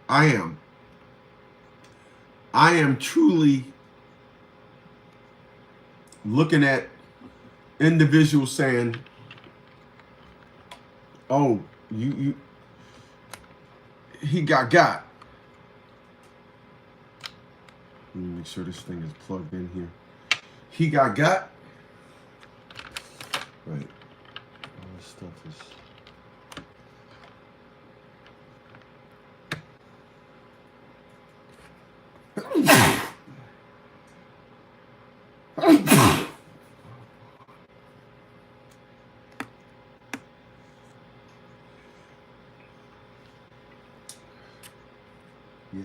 I am. I am truly looking at individuals saying, "Oh, you he got." Let me make sure this thing is plugged in here. He got. Right. All this stuff is. Yeah.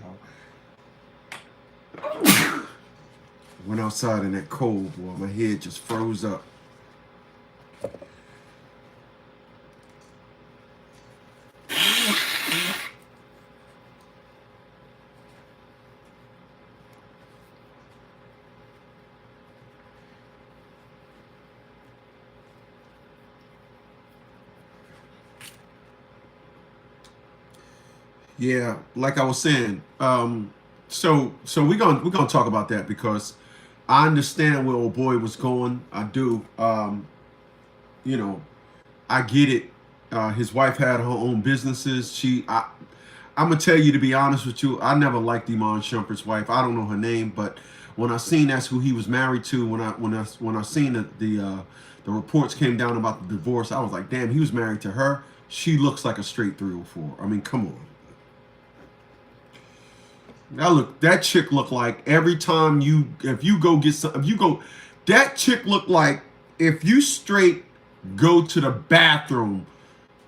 Went outside in that cold, boy. My head just froze up. Yeah, like I was saying, so we're gonna talk about that because I understand where old boy was going. I do. You know, I get it. His wife had her own businesses. I'm gonna tell you, to be honest with you, I never liked IMAN Shumpert's wife. I don't know her name, but when I seen that's who he was married to, when I seen the reports came down about the divorce, I was like, damn, he was married to her. She looks like a straight 304. I mean, come on. Now look, that chick look like every time if you go get some, if you go, that chick look like if you straight go to the bathroom,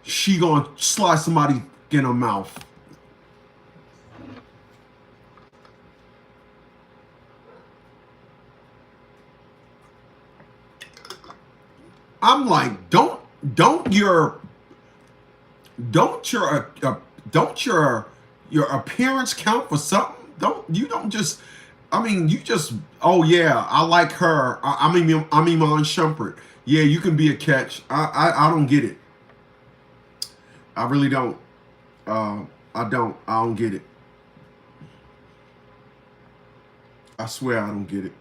she gonna slide somebody in her mouth. I'm like, don't your don't your don't your appearance count for something? Don't just. I mean, you just. Oh yeah, I like her. I'm Iman Shumpert. Yeah, you can be a catch. I don't get it. I really don't. I don't. I don't get it. I swear I don't get it.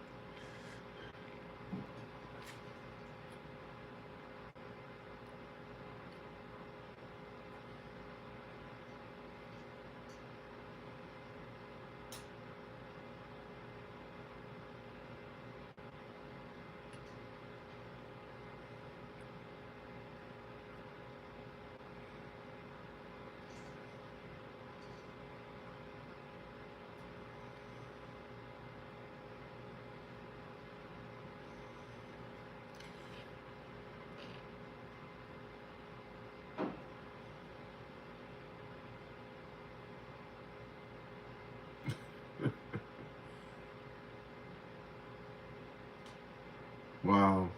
Wow.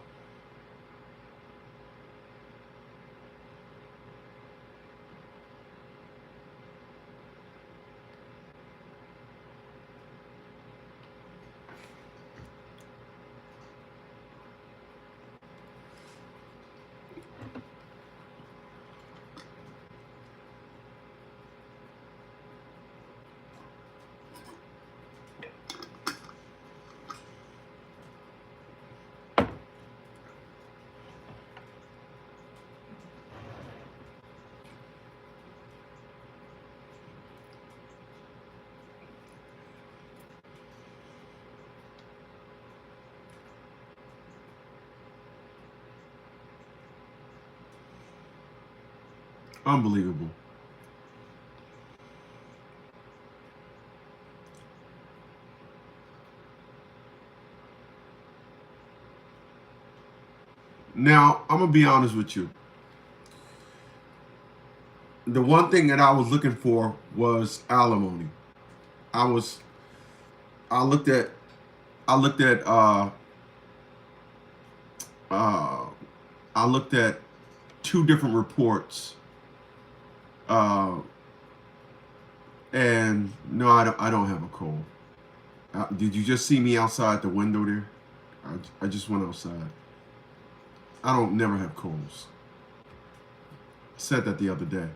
Unbelievable. Now, I'm gonna be honest with you. The one thing that I was looking for was alimony. I was I looked at I looked at uh I looked at two different reports, uh and no, I don't have a cold. Did you just see me outside the window there? I just went outside. I don't never have colds. I said that the other day.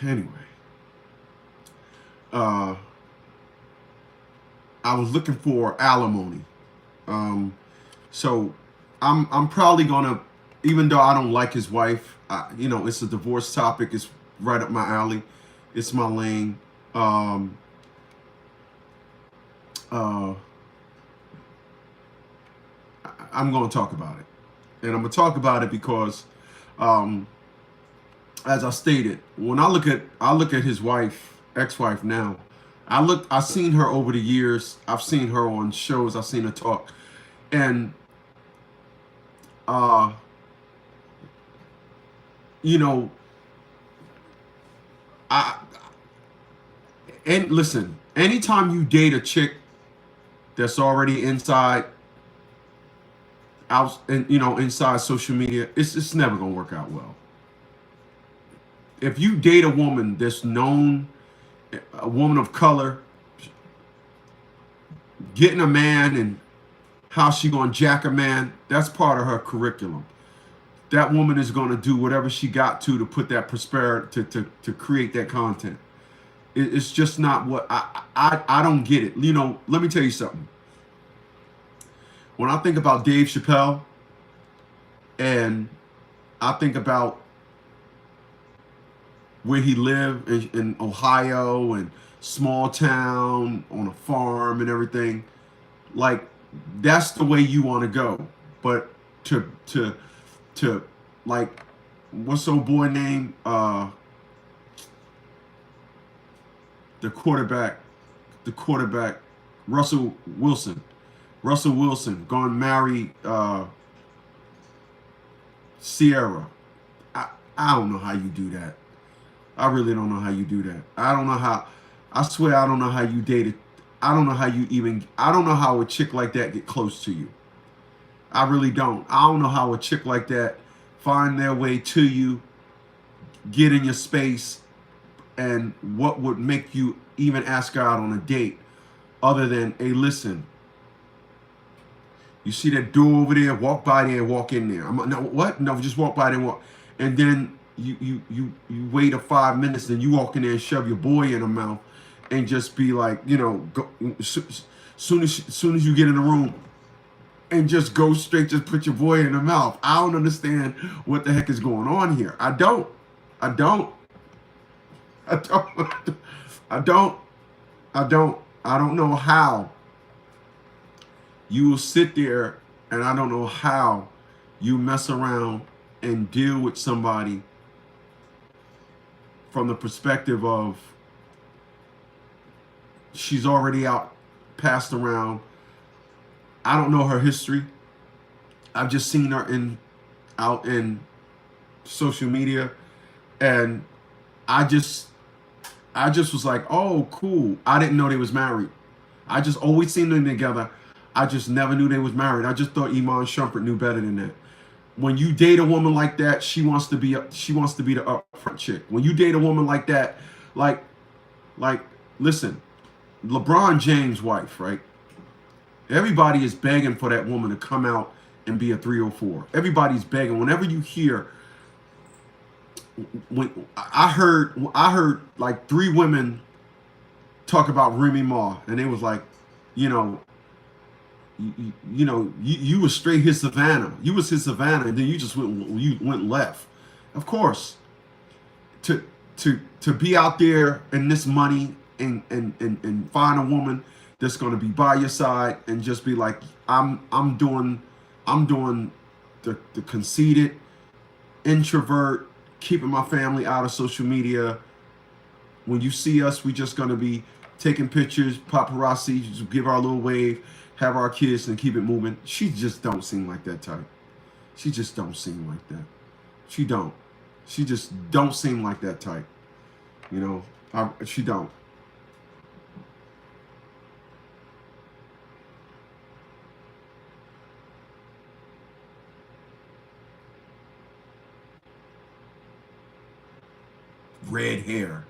Anyway, uh, I was looking for alimony. So I'm probably gonna, even though I don't like his wife, it's a divorce topic. It's right up my alley. It's my lane. Um, uh, I'm gonna talk about it, and I'm gonna talk about it because, um, as I stated, when I look at his wife, ex-wife now. I've seen her over the years. I've seen her on shows. I've seen her talk, and uh, you know, I and listen. Anytime you date a chick that's already inside, out, and inside social media, it's never gonna work out well. If you date a woman that's known, a woman of color, getting a man and how she gonna jack a man, that's part of her curriculum. That woman is gonna do whatever she got to put that prosperity to create that content. It's just not what I don't get it. Let me tell you something. When I think about Dave Chappelle and I think about where he lived in Ohio and small town on a farm and everything, like that's the way you want to go. But to like, what's old boy name? The quarterback, Russell Wilson. Russell Wilson gone marry Sierra. I don't know how you do that. I really don't know how you do that. I don't know how. I swear I don't know how you dated. I don't know how you even. I don't know how a chick like that get close to you. I really don't. I don't know how a chick like that find their way to you, get in your space, and what would make you even ask her out on a date other than, hey, listen, you see that door over there, walk by there and walk in there. No, what? No, just walk by there and walk. And then you wait 5 minutes, then you walk in there and shove your boy in her mouth and just be like, go, soon as you get in the room and just go straight, just put your boy in her mouth. I don't understand what the heck is going on here. I don't. I don't know how you will sit there, and I don't know how you mess around and deal with somebody from the perspective of she's already out, passed around. I don't know her history. I've just seen her out in social media, and I just was like, oh, cool. I didn't know they was married. I just always seen them together. I just never knew they was married. I just thought IMAN Shumpert knew better than that. When you date a woman like that, she wants to be the upfront chick. When you date a woman like that, like, listen, LeBron James' wife, right? Everybody is begging for that woman to come out and be a 304. Everybody's begging. Whenever you hear, when I heard like 3 women talk about Remy Ma, and they was like, you was straight his Savannah. You was his Savannah, and then you went left. Of course, to be out there in this money and find a woman that's going to be by your side and just be like, I'm doing the conceited introvert, keeping my family out of social media. When you see us, we just going to be taking pictures, paparazzi, just give our little wave, have our kids, and keep it moving. She just don't seem like that type. She just don't seem like that. She don't. She just don't seem like that type. She don't. Red hair.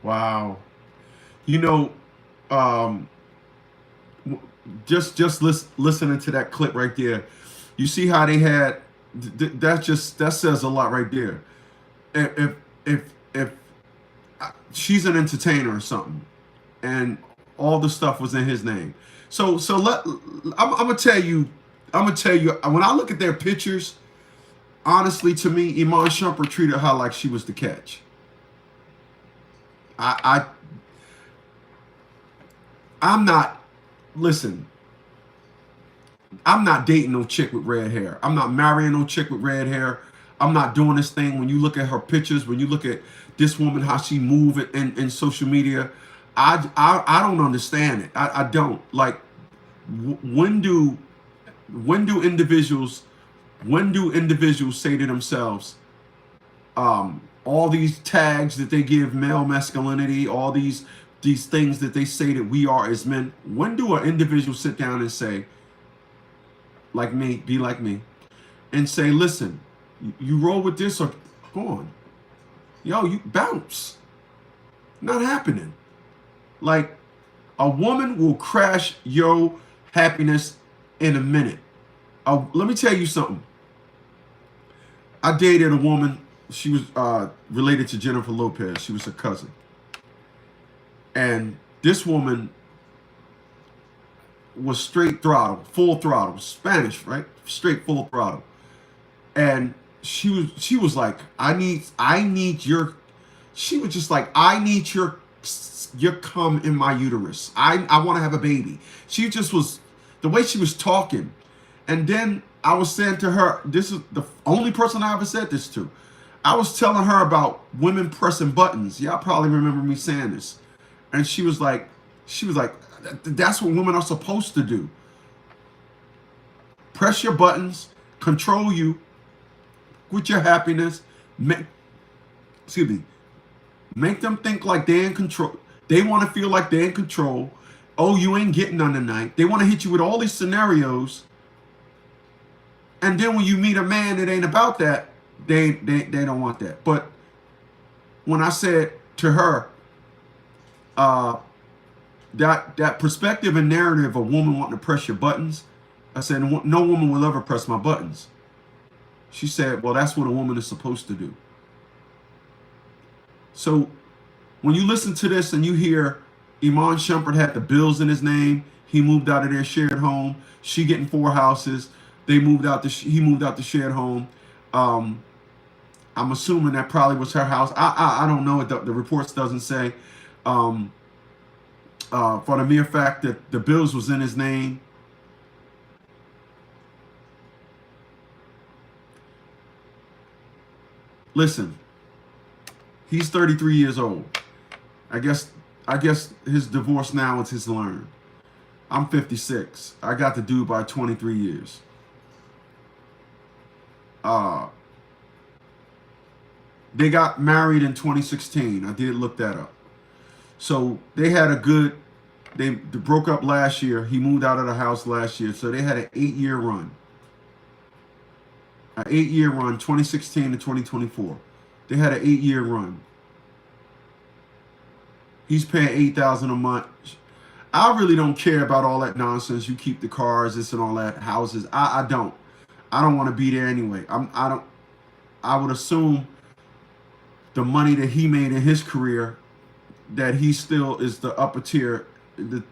Wow. You know, um, listening to that clip right there, you see how they had that says a lot right there. If she's an entertainer or something, and all the stuff was in his name, so I'm gonna tell you, when I look at their pictures, honestly, to me, Iman Shumpert treated her like she was the catch. I I'm not. Listen, I'm not dating no chick with red hair. I'm not marrying no chick with red hair. I'm not doing this thing. When you look at her pictures, when you look at this woman, how she move in social media, I don't understand it. I don't like. When do when do individuals say to themselves, all these tags that they give male masculinity, all these things that they say that we are as men? When do an individual sit down and say, like me, be like me, and say, listen, you roll with this or go on. Yo, you bounce. Not happening. Like, a woman will crash your happiness in a minute. Let me tell you something. I dated a woman. She was related to Jennifer Lopez. She was her cousin. And this woman was straight throttle, full throttle, Spanish, right? Straight full throttle. And she was like, I need your, she was just like, I need your cum in my uterus. I want to have a baby. She just was, the way she was talking. And then I was saying to her, this is the only person I ever said this to. I was telling her about women pressing buttons. Y'all probably remember me saying this. And she was like, that's what women are supposed to do. Press your buttons, control you with your happiness. Make them think like they're in control. They want to feel like they're in control. Oh, you ain't getting none tonight. They want to hit you with all these scenarios. And then when you meet a man that ain't about that, they don't want that. But when I said to her, that perspective and narrative of a woman wanting to press your buttons, I said, no woman will ever press my buttons. She said, well, that's what a woman is supposed to do. So when you listen to this and you hear Iman Shumpert had the bills in his name, he moved out of their shared home, she getting 4 houses, he moved out the shared home. I'm assuming that probably was her house. I don't know. The reports doesn't say. For the mere fact that the bills was in his name. Listen, he's 33 years old. I guess his divorce now is his learn. I'm 56. I got the dude by 23 years. They got married in 2016. I did look that up. So they had they broke up last year. He moved out of the house last year. So they had an 8-year run. An 8-year run, 2016 to 2024. They had an 8-year run. He's paying $8,000 a month. I really don't care about all that nonsense. You keep the cars, this and all that, houses. I don't. I don't want to be there anyway. I would assume the money that he made in his career, that he still is the upper tier. The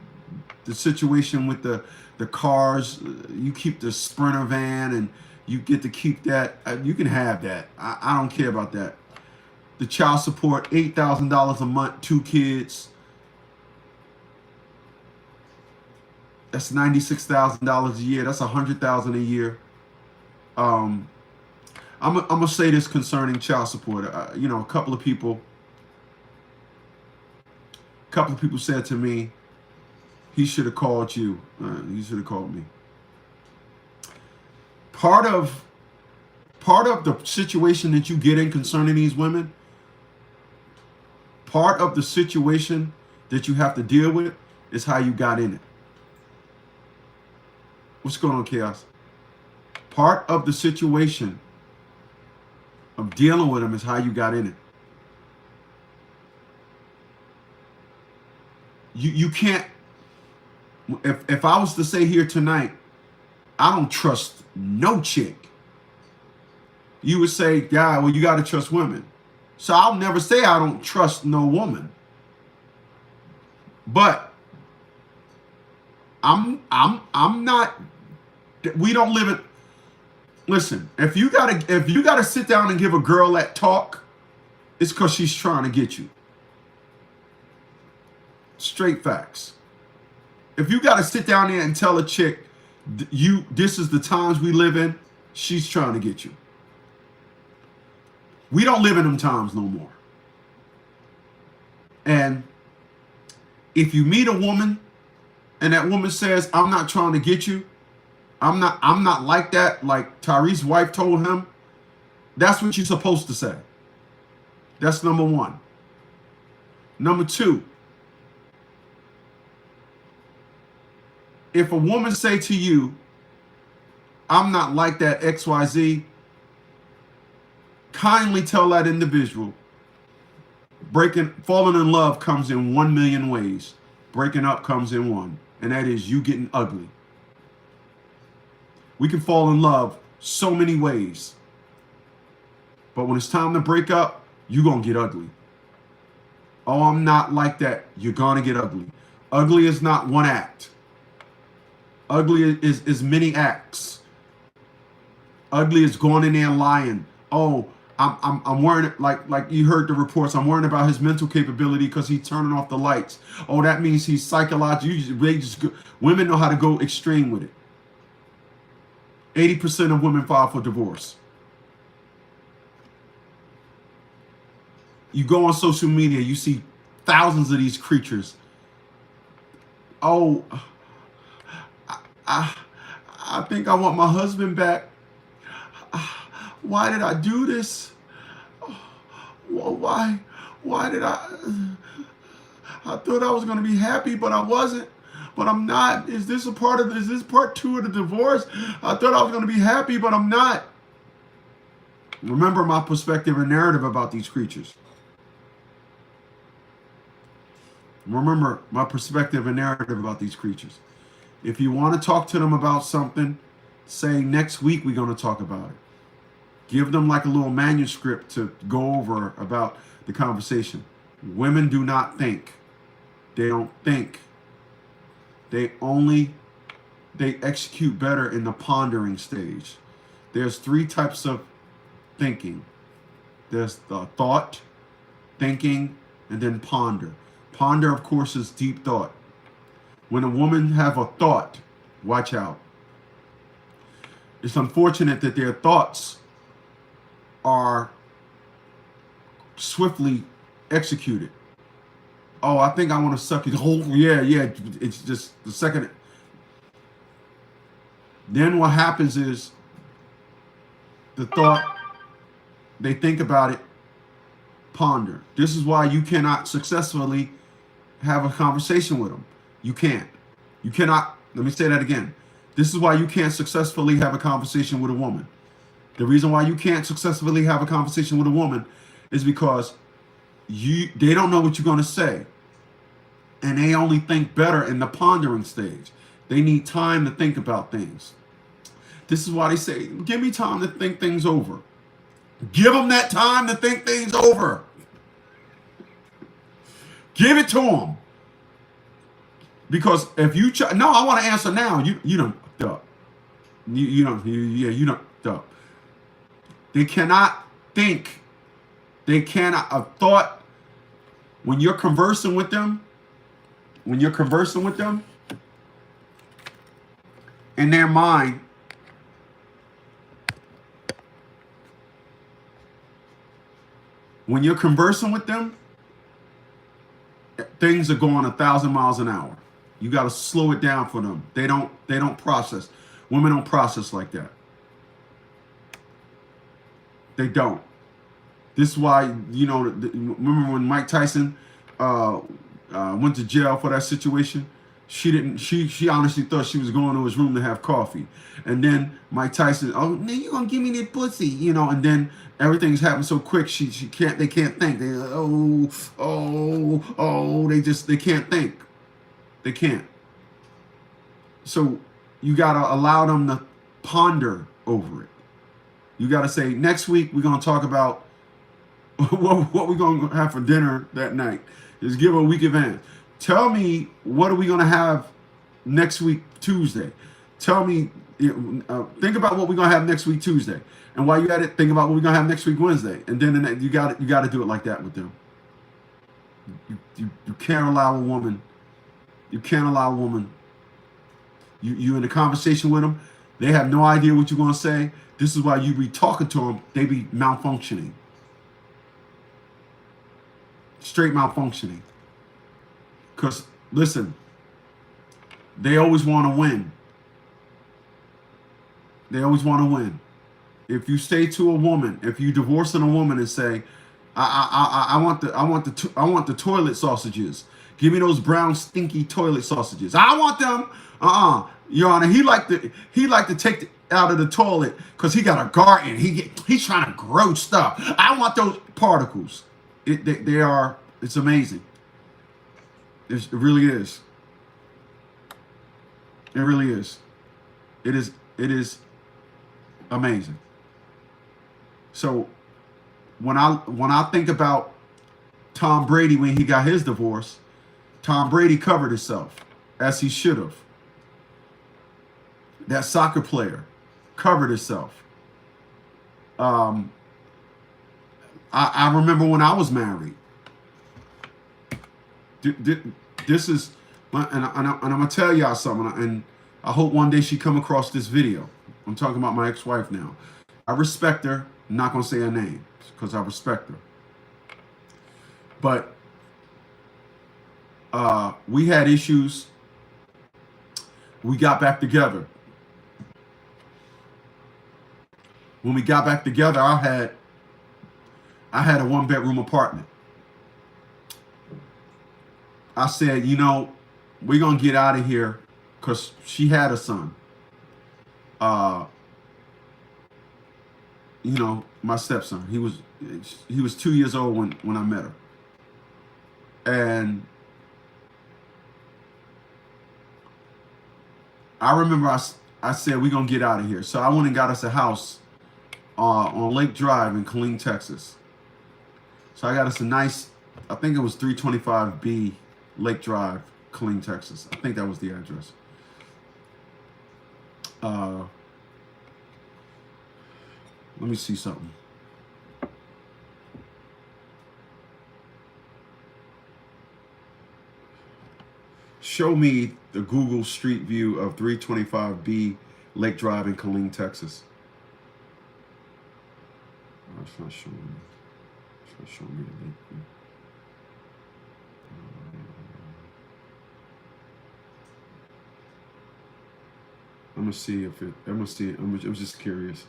situation with the cars, you keep the Sprinter van and you get to keep that. You can have that. I don't care about that. The child support, $8,000 a month, 2 kids. That's $96,000 a year. That's $100,000 a year. I'm gonna say this concerning child support. A couple of people said to me, he should have called you. He should have called me. Part of the situation that you get in concerning these women, part of the situation that you have to deal with is how you got in it. What's going on, Chaos? Part of the situation of dealing with them is how you got in it. you can't. If I was to say here tonight, I don't trust no chick, you would say, yeah, well, you got to trust women. So I'll never say I don't trust no woman. But I'm not. We don't live it. Listen, if you gotta sit down and give a girl that talk, it's because she's trying to get you. Straight facts. If you gotta sit down there and tell a chick, this is the times we live in, she's trying to get you. We don't live in them times no more. And if you meet a woman and that woman says, I'm not trying to get you, I'm not like that, like Tyrese's wife told him, that's what you're supposed to say. That's number one. Number two, if a woman say to you, I'm not like that XYZ, kindly tell that individual, falling in love comes in 1 million ways. Breaking up comes in one, and that is you getting ugly. We can fall in love so many ways, but when it's time to break up, you're going to get ugly. Oh, I'm not like that. You're going to get ugly. Ugly is not one act. Ugly is many acts. Ugly is going in there and lying. Oh, I'm worrying, like you heard the reports, I'm worrying about his mental capability because he's turning off the lights. Oh, that means he's psychologically, women know how to go extreme with it. 80% of women file for divorce. You go on social media, you see thousands of these creatures. Oh, I think I want my husband back. Why did I do this? Why did I thought I was going to be happy, but I wasn't. But I'm not. Is this part two of the divorce? I thought I was going to be happy, but I'm not. Remember my perspective and narrative about these creatures. Remember my perspective and narrative about these creatures. If you want to talk to them about something, say next week we're going to talk about it. Give them like a little manuscript to go over about the conversation. Women do not think. They don't think. They execute better in the pondering stage. There's 3 types of thinking. There's the thought, thinking, and then ponder. Ponder, of course, is deep thought. When a woman have a thought, watch out. It's unfortunate that their thoughts are swiftly executed. Oh, I think I want to suck it. Oh, yeah. It's just the second. Then what happens is the thought, they think about it, ponder. This is why you cannot successfully have a conversation with them. You can't. You cannot. Let me say that again. This is why you can't successfully have a conversation with a woman. The reason why you can't successfully have a conversation with a woman is because they don't know what you're going to say. And they only think better in the pondering stage. They need time to think about things. This is why they say, give me time to think things over. Give them that time to think things over. Give it to them. Because if you no, I want to answer now. You don't duck. You don't duck. They cannot think. They cannot a thought. When you're conversing with them, in their mind, when you're conversing with them, things are going 1,000 miles an hour. You got to slow it down for them. They don't process. Women don't process like that. They don't. This is why, remember when Mike Tyson went to jail for that situation? She honestly thought she was going to his room to have coffee. And then Mike Tyson, oh, man, you gonna give me that pussy, and then everything's happened so quick, they can't think. They can't think. They can't. So you got to allow them to ponder over it. You got to say, next week we're going to talk about what we're going to have for dinner that night. Just give a week advance. Tell me, what are we going to have next week, Tuesday? Tell me, think about what we're going to have next week, Tuesday. And while you're at it, think about what we're going to have next week, Wednesday. And then you got to do it like that with them. You can't allow a woman. You can't allow a woman. You in a conversation with them. They have no idea what you're going to say. This is why you be talking to them. They be malfunctioning. Straight malfunctioning. Because, listen, they always want to win. They always want to win. If you say to a woman, if you divorcing a woman and say, I want the toilet sausages. Give me those brown stinky toilet sausages. I want them. Your Honor, he like to take it out of the toilet because he got a garden. He's trying to grow stuff. I want those particles. It's amazing. It really is. It really is. It is amazing. So when I think about Tom Brady when he got his divorce, Tom Brady covered himself as he should have. That soccer player covered himself. I remember when I was married. This is, and I'm gonna tell y'all something, and I hope one day she come across this video. I'm talking about my ex-wife now. I respect her. I'm not gonna say her name because I respect her. But we had issues. We got back together. When we got back together, I had a 1-bedroom apartment. I said, we're going to get out of here because she had a son. My stepson. He was 2 years old when I met her. And I remember I said, we're going to get out of here. So I went and got us a house on Lake Drive in Killeen, Texas. So I got us a nice, I think it was 325B Lake Drive, Killeen, Texas. I think that was the address. Let me see something. Show me the Google Street View of 325B Lake Drive in Killeen, Texas. Oh, it's not showing me. It's not showing me the link view. I'm gonna see if it. I'm gonna see. I'm just curious.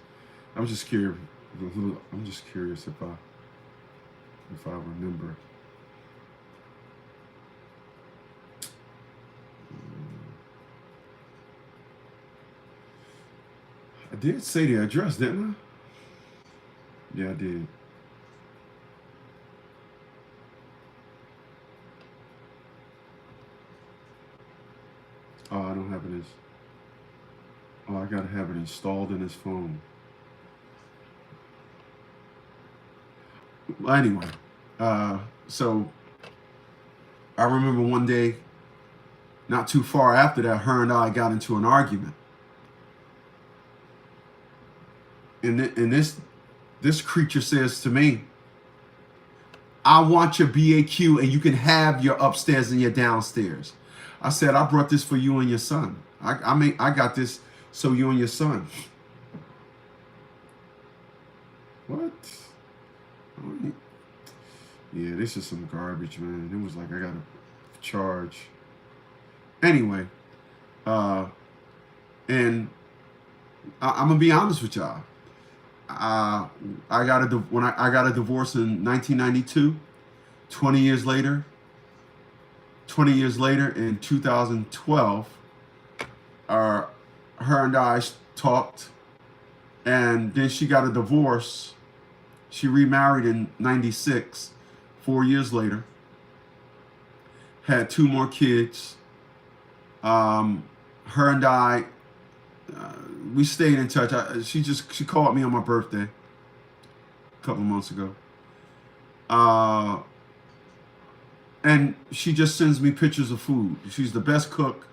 I'm just curious. I'm just curious if I remember. I did say the address, didn't I? Yeah, I did. Oh, I don't have it. Oh, I gotta have it installed in his phone. Anyway, so I remember one day, not too far after that, her and I got into an argument. And this creature says to me, I want your BAQ and you can have your upstairs and your downstairs. I said, I brought this for you and your son. I got this so you and your son. What? Yeah, this is some garbage, man. It was like I got to charge. Anyway, and I'm gonna be honest with y'all. I got a divorce in 1992. 20 years later, in 2012, her and I talked, and then she got a divorce. She remarried in 96, 4 years later. Had 2 more kids. Her and I, we stayed in touch. She called me on my birthday a couple of months ago. Uh, and she just sends me pictures of food. She's the best cook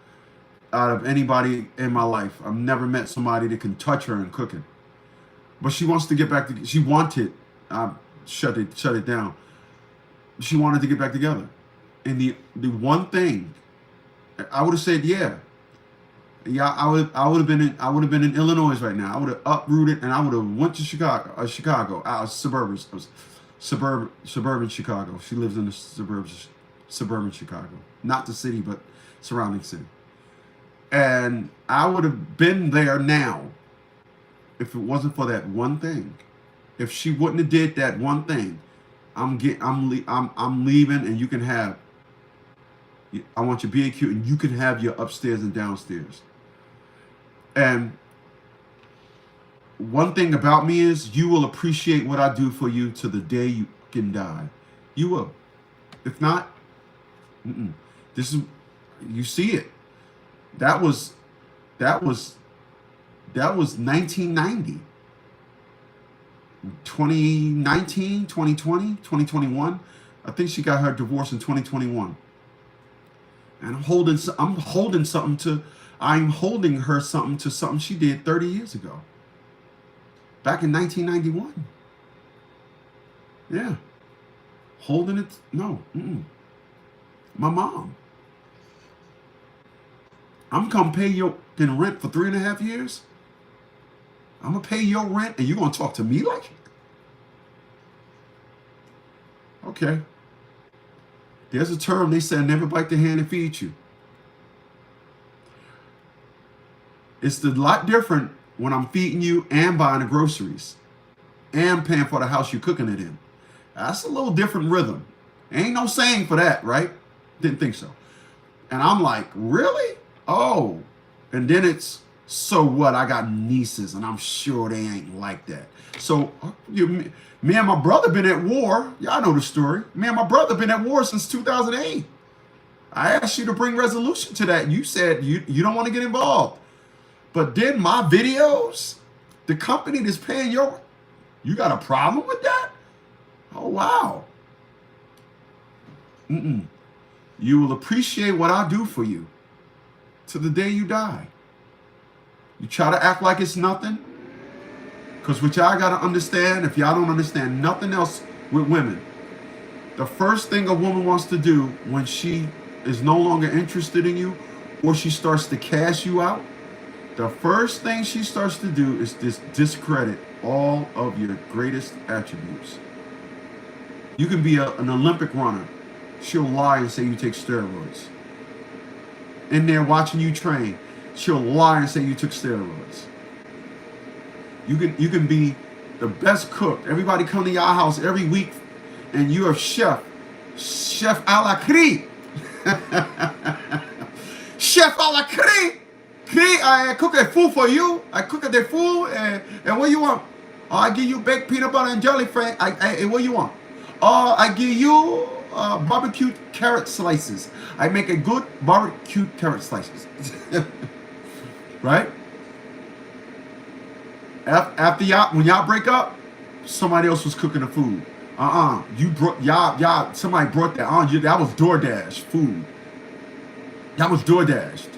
out of anybody in my life. I've never met somebody that can touch her in cooking. But she wants to get back to. She wanted. I shut it down. She wanted to get back together. And the one thing, I would have said yeah. I would have been in Illinois right now. I would have uprooted and I would have went to Chicago, suburban Chicago. She lives in the suburban Chicago, not the city, but surrounding city. And I would have been there now if it wasn't for that one thing. If she wouldn't have did that one thing, I'm leaving, and you can have. I want your B&Q, and you can have your upstairs and downstairs. And one thing about me is you will appreciate what I do for you to the day you can die. You will. If not, this is, you see it. That was 1990. 2019, 2020, 2021. I think she got her divorce in 2021. And I'm holding her something to something she did 30 years ago. Back in 1991. Yeah. Holding it, no. My mom. I'm gonna pay your rent for 3.5 years. I'm gonna pay your rent and you're gonna talk to me like it? Okay. There's a term they say, never bite the hand that feeds you. It's a lot different when I'm feeding you and buying the groceries and paying for the house you're cooking it in. That's a little different rhythm. Ain't no saying for that, right? Didn't think so. And I'm like, really? Oh. And then it's, so what? I got nieces, and I'm sure they ain't like that. So me and my brother been at war. Y'all know the story. Me and my brother been at war since 2008. I asked you to bring resolution to that. You said you don't want to get involved. But then my videos, the company that's paying you got a problem with that? Oh, wow. You will appreciate what I do for you to the day you die. You try to act like it's nothing. Because what y'all got to understand, if y'all don't understand nothing else with women, the first thing a woman wants to do when she is no longer interested in you or she starts to cash you out, the first thing she starts to do is discredit all of your greatest attributes. You can be an Olympic runner. She'll lie and say you take steroids. In there watching you train, she'll lie and say you took steroids. You can be the best cook. Everybody come to your house every week, and you're a chef à la cri. Chef à la cri. I cook a food for you. I cook the food, and what you want? Oh, I give you baked peanut butter and jelly, Frank. What you want? Oh, I give you barbecued carrot slices. I make a good barbecued carrot slices. Right? After when y'all break up, somebody else was cooking the food. You brought y'all. Somebody brought that on you. That was DoorDash food. That was DoorDashed.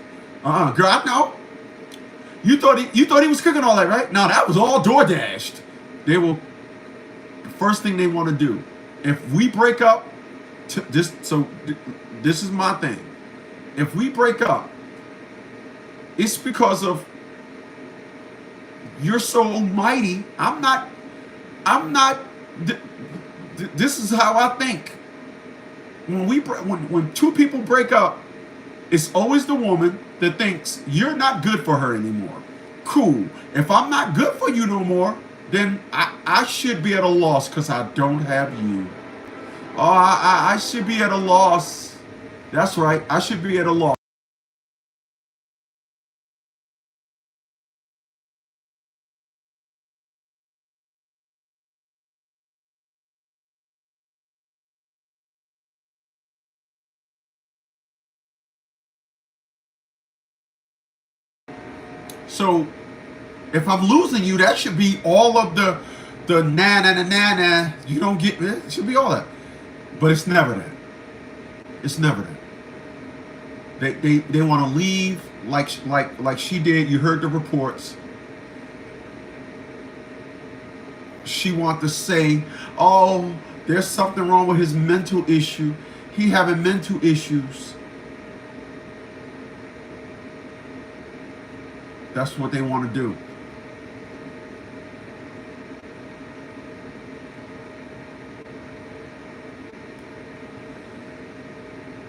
Girl, I know. You thought he was cooking all that, right? No, that was all DoorDashed. The first thing they want to do, if we break up, this is my thing. If we break up, it's because of you're so almighty. I'm not. This is how I think. When two people break up, it's always the woman that thinks you're not good for her anymore. Cool. If I'm not good for you no more, then I should be at a loss because I don't have you. Oh, I should be at a loss. That's right. I should be at a loss. So if I'm losing you, that should be all of the na na na na na. You don't get it. It should be all that. But it's never that. It's never that. They want to leave like she did. You heard the reports. She want to say, oh, there's something wrong with his mental issue. He having mental issues. That's what they want to do.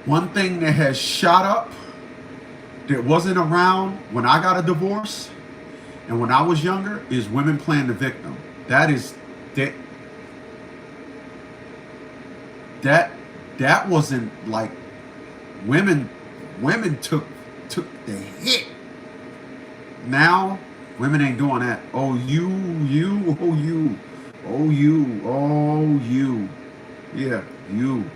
One thing that has shot up that wasn't around when I got a divorce and when I was younger is women playing the victim. That wasn't like women took the hit. Now women ain't doing that. Oh you, oh you, oh you, oh you. Yeah, you.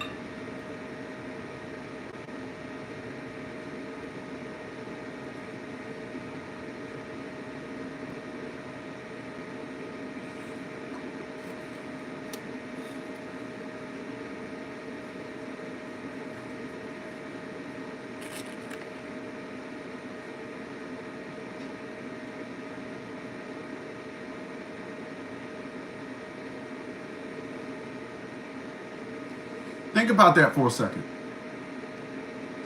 Think about that for a second.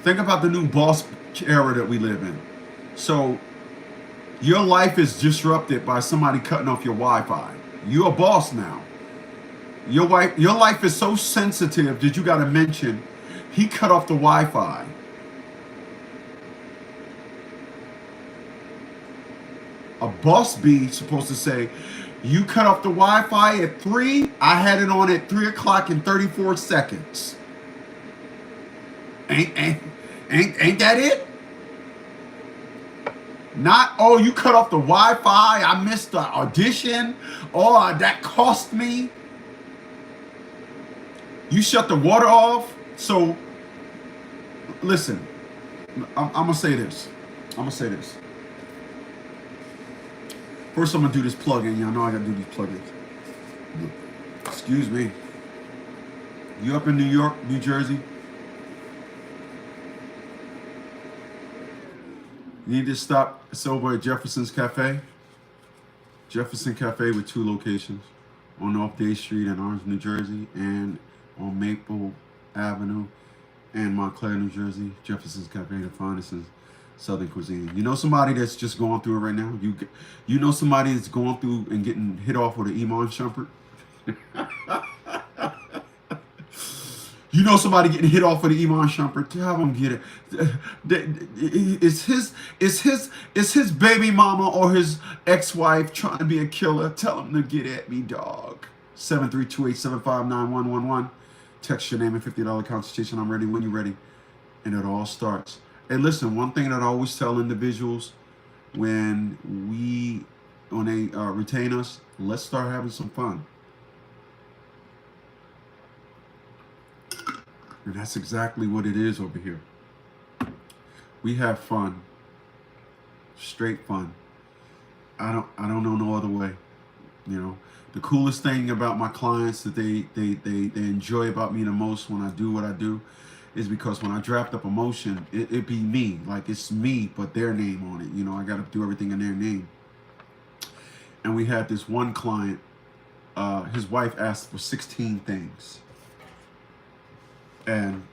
Think about the new boss era that we live in. So your life is disrupted by somebody cutting off your Wi-Fi. You're a boss now. Your life is so sensitive that you got to mention he cut off the Wi-Fi. A boss be supposed to say, you cut off the Wi-Fi at 3. I had it on at 3 o'clock in 34 seconds. Ain't that it? Not, oh, you cut off the Wi-Fi. I missed the audition. Oh, that cost me. You shut the water off. So, listen, I'm going to say this. First, I'm going to do this plug-in. Y'all know I got to do these plug-ins. Excuse me. You up in New York, New Jersey? You need to stop. It's over at Jefferson's Cafe. Jefferson Cafe with 2 locations. On North Day Street in Orange, New Jersey. And on Maple Avenue and Montclair, New Jersey. Jefferson's Cafe, the finest in Southern cuisine. You know somebody that's just going through it right now? You know somebody that's going through and getting hit off with an IMAN shumper? You know somebody getting hit off with an IMAN shumper? Tell them get it. Is his baby mama or his ex-wife trying to be a killer? Tell him to get at me, dog. 732-875-9111. Text your name and $50 consultation. I'm ready when you're ready. And it all starts. Hey, listen, one thing that I always tell individuals when they retain us, let's start having some fun. And that's exactly what it is over here. We have fun. Straight fun. I don't know no other way. You know, the coolest thing about my clients that they enjoy about me the most when I do what I do is because when I draft up a motion, it be me. Like, it's me, but their name on it. You know, I got to do everything in their name. And we had this one client, his wife asked for 16 things. And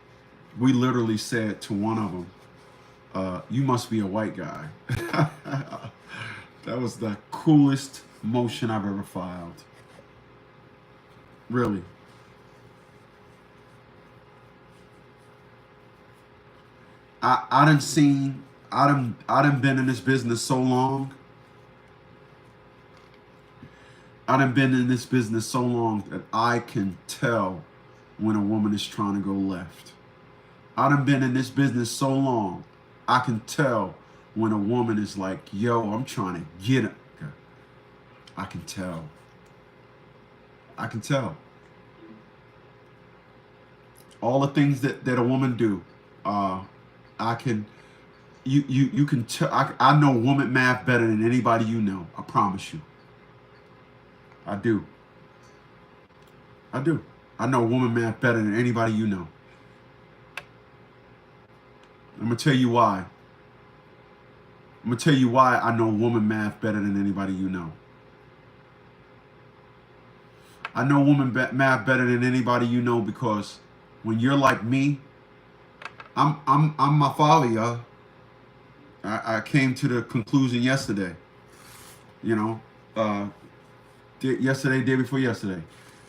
we literally said to one of them, you must be a white guy. That was the coolest motion I've ever filed. Really. I done been in this business so long. I done been in this business so long that I can tell when a woman is trying to go left. I done been in this business so long, I can tell when a woman is like, yo, I'm trying to get it. I can tell. I can tell. All the things that a woman do, I can you can tell. I know woman math better than anybody you know. I promise you. I do. I do. I know woman math better than anybody you know. I'm gonna tell you why. I'm gonna tell you why I know woman math better than anybody you know. I know woman math better than anybody you know because when you're like me, I'm my father, y'all. I came to the conclusion yesterday. You know, yesterday, day before yesterday.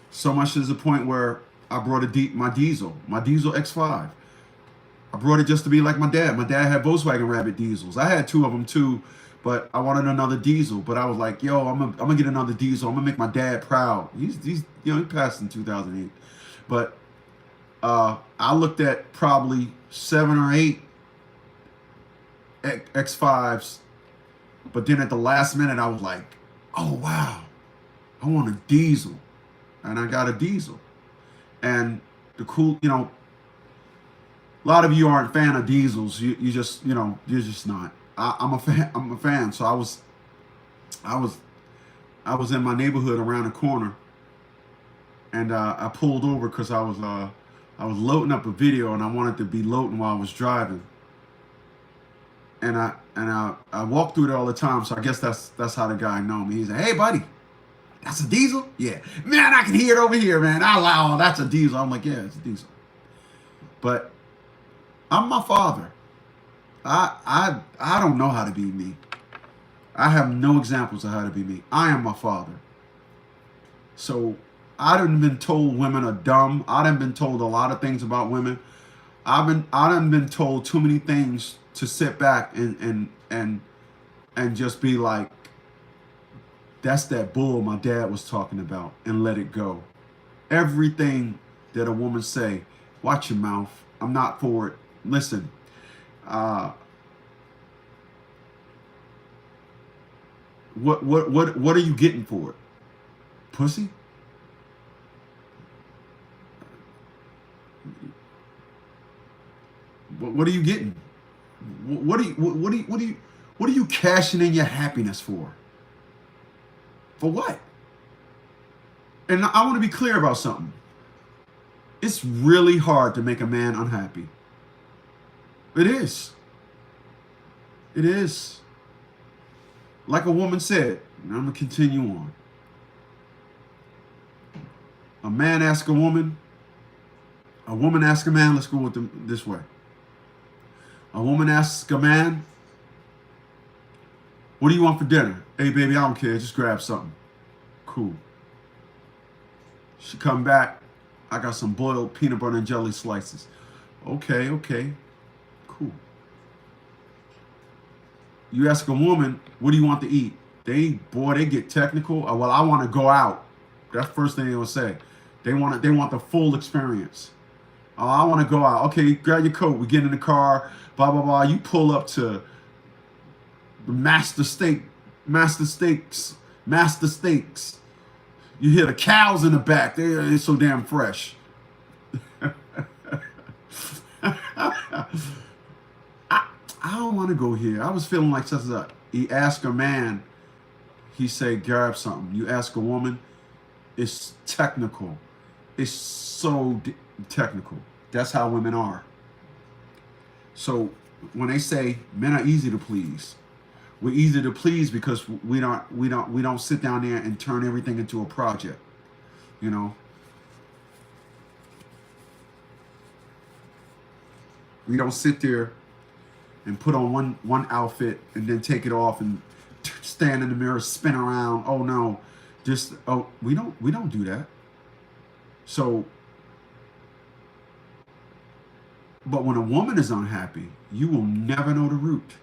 So much to the point where I brought my diesel X5. I brought it just to be like my dad. My dad had Volkswagen Rabbit diesels. I had two of them too, but I wanted another diesel. But I was like, yo, I'm gonna get another diesel. I'm gonna make my dad proud. He's he passed in 2008. But I looked at probably 7 or 8 X5s, but then at the last minute I was like, oh wow, I want a diesel. And I got a diesel. And the cool, a lot of you aren't a fan of diesels. You just, you're just not. I'm a fan. I'm a fan. So I was in my neighborhood around the corner, and I pulled over because I was loading up a video, and I wanted to be loading while I was driving. And I walk through there all the time, so I guess that's how the guy know me. He said, "Hey, buddy, that's a diesel?" "Yeah." "Man, I can hear it over here, man." "Oh, that's a diesel." I'm like, "Yeah, it's a diesel." But I'm my father. I don't know how to be me. I have no examples of how to be me. I am my father. So I done been told women are dumb. I done been told a lot of things about women. I done been told too many things to sit back and just be like, that's that bull my dad was talking about, and let it go. Everything that a woman say, watch your mouth. I'm not for it. Listen, what are you getting for it? Pussy? What are you getting? What are you cashing in your happiness for? For what? And I want to be clear about something. It's really hard to make a man unhappy. It is. It is. Like a woman said, and I'm going to continue on. A man asks a woman asks a man, let's go with them this way. A woman asks a man, "What do you want for dinner?" "Hey, baby, I don't care. Just grab something." Cool. She come back, "I got some boiled peanut butter and jelly slices." Okay. Cool. You ask a woman, "What do you want to eat?" They get technical. Well, I want to go out. That's the first thing they will say. They want the full experience. "Oh, I want to go out." "Okay, grab your coat. We get in the car, blah, blah, blah." You pull up to Master Steaks. You hear the cows in the back. They're so damn fresh. I don't want to go here. I was feeling like such a. He asked a man, he say, grab something. You ask a woman, it's technical. It's so technical. That's how women are. So when they say men are easy to please, we're easy to please because we don't sit down there and turn everything into a project. We don't sit there and put on one outfit and then take it off and stand in the mirror, spin around. Oh no, we don't do that. So, but when a woman is unhappy, you will never know the root.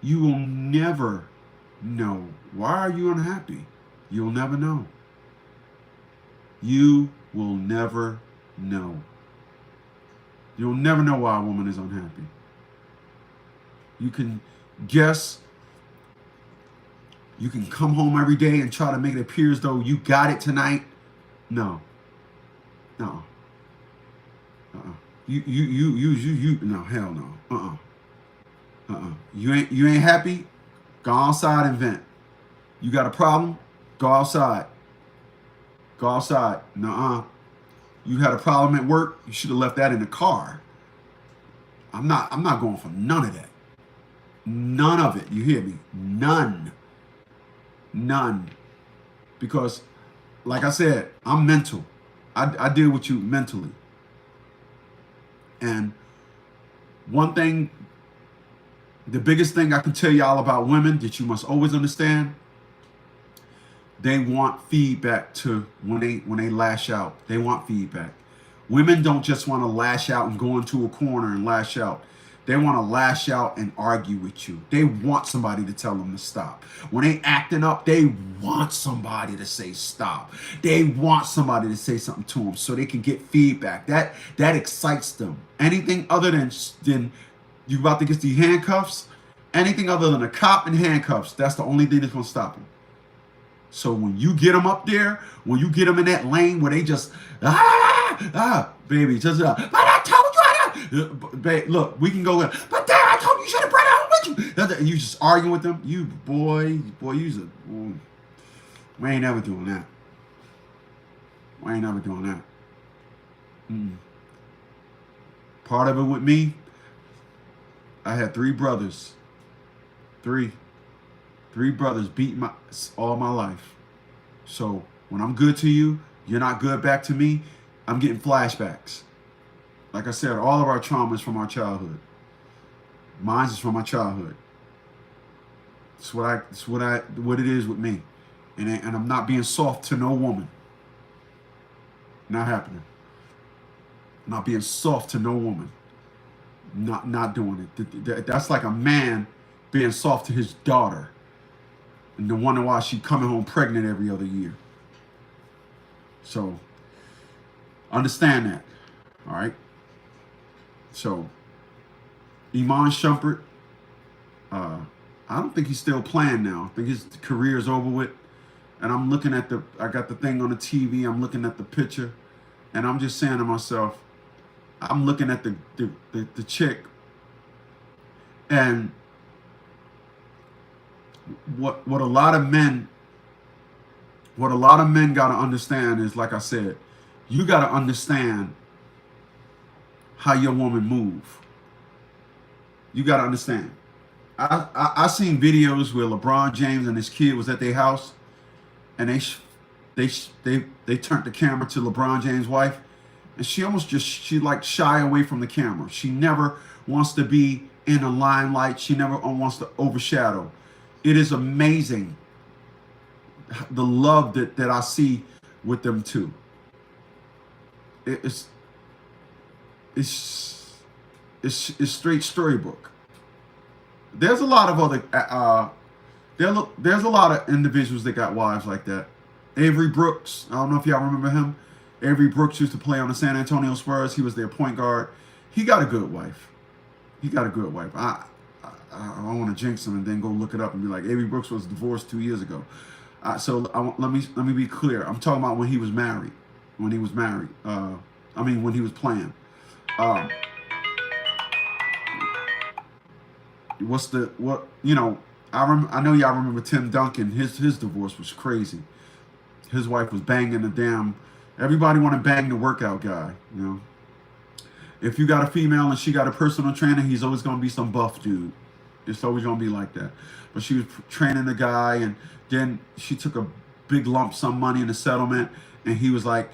You will never know. Why are you unhappy? You'll never know. You will never know. You'll never know why a woman is unhappy. You can guess. You can come home every day and try to make it appear as though you got it tonight. No. No. You no, hell no. You ain't happy? Go outside and vent. You got a problem? Go outside. Go outside. Nuh-uh. You had a problem at work? You should have left that in the car. I'm not going for none of that. None of it. You hear me? None. None. Because, like I said, I'm mental. I deal with you mentally. And one thing, the biggest thing I can tell y'all about women that you must always understand, they want feedback to when they lash out. They want feedback. Women don't just want to lash out and go into a corner and lash out. They want to lash out and argue with you. They want somebody to tell them to stop. When they acting up, they want somebody to say stop. They want somebody to say something to them so they can get feedback. That excites them. Anything other than you about to get the handcuffs, anything other than a cop and handcuffs, that's the only thing that's going to stop them. So when you get them up there, when you get them in that lane where they just, baby, just, but I told you, look, we can go, but Dad, I told you you should have brought it home with you. You just arguing with them. You, boy, we ain't never doing that. We ain't never doing that. Part of it with me, I had 3 brothers. Three brothers beat all my life. So when I'm good to you, you're not good back to me, I'm getting flashbacks. Like I said, all of our trauma is from our childhood. Mine is from my childhood. It's what it is with me. And I'm not being soft to no woman. Not happening. Not being soft to no woman. Not doing it. That's like a man being soft to his daughter. And the wonder why she coming home pregnant every other year. So, understand that. All right? So, IMAN Shumpert, I don't think he's still playing now. I think his career is over with. And I'm looking at I got the thing on the TV. I'm looking at the picture. And I'm just saying to myself, I'm looking at the chick. And what a lot of men got to understand is, like I said, you got to understand how your woman move. You got to understand. I seen videos where LeBron James and his kid was at their house, and they turned the camera to LeBron James' wife, and she like shy away from the camera. She never wants to be in the limelight. She never wants to overshadow. It is amazing the love that I see with them two. It's straight storybook. There's a lot of other there's a lot of individuals that got wives like that. Avery Brooks, I don't know if y'all remember him. Avery Brooks used to play on the San Antonio Spurs. He was their point guard. He got a good wife. I don't want to jinx him and then go look it up and be like, Avery Brooks was divorced 2 years ago. Let me be clear. I'm talking about when he was married. When he was playing. I know y'all remember Tim Duncan. His divorce was crazy. His wife was banging the damn. Everybody want to bang the workout guy. You know, if you got a female and she got a personal trainer, he's always gonna be some buff dude. It's always gonna be like that. But she was training the guy, and then she took a big lump sum money in the settlement, and he was like,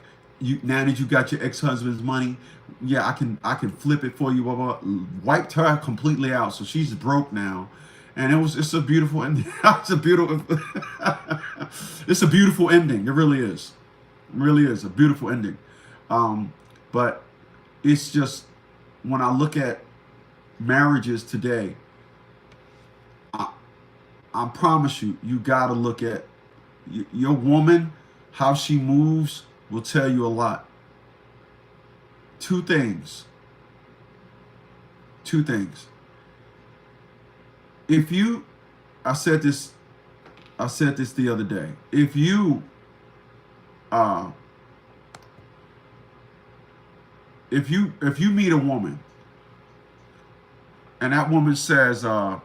now that you got your ex-husband's money, yeah, I can flip it for you, blah, blah, blah. Wiped her completely out, so she's broke now. And it's a beautiful ending. It's a beautiful ending. It really is. It really is a beautiful ending. But it's just, when I look at marriages today, I promise you, you got to look at your woman, how she moves will tell you a lot. Two things. I said this the other day. If you meet a woman and that woman says, oh,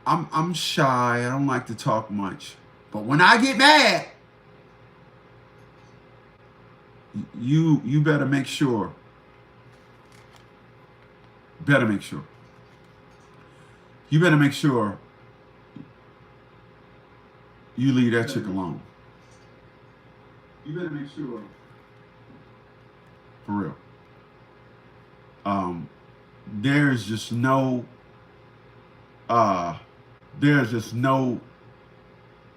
I'm shy. I don't like to talk much. But when I get mad, you better make sure. Better make sure. You better make sure you leave that chick alone. You better make sure. For real. There's just no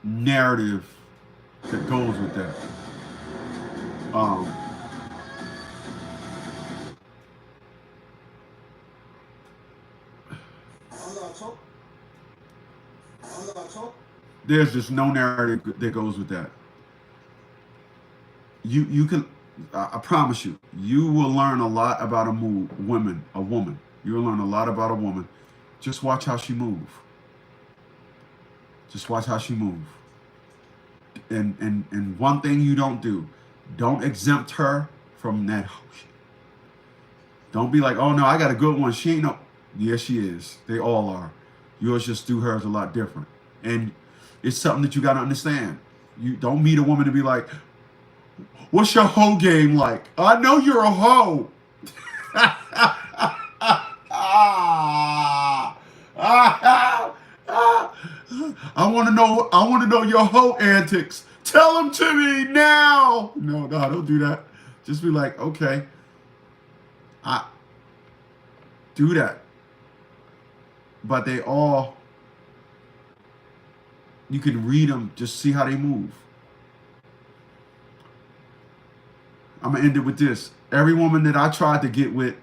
narrative that goes with that. There's just no narrative that goes with that. You can, I promise you, you will learn a lot about a woman. You will learn a lot about a woman. Just watch how she move. Just watch how she move. And one thing you don't do, don't exempt her from that. Don't be like, oh no, I got a good one. She ain't no. Yes, she is. They all are. Yours just do hers a lot different. And it's something that you got to understand. You don't meet a woman to be like, what's your hoe game like? I know you're a hoe. I want to know your hoe antics. Tell them to me now. No, don't do that. Just be like, okay, I do that. But they all, you can read them, just see how they move. I'm going to end it with this. Every woman that I tried to get with,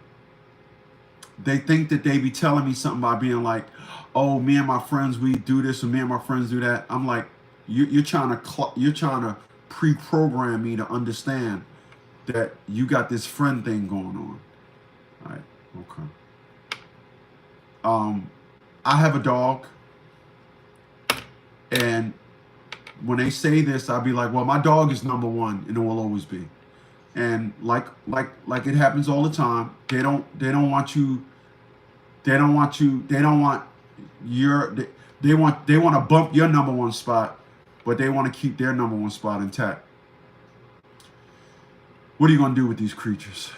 they think that they be telling me something by being like, oh, me and my friends, we do this, and me and my friends do that. I'm like, you're trying to pre-program me to understand that you got this friend thing going on. All right, okay. I have a dog, and when they say this, I'll be like, well, my dog is number one, and it will always be. And like it happens all the time. They don't want to bump your number one spot, but they want to keep their number one spot intact. What are you going to do with these creatures?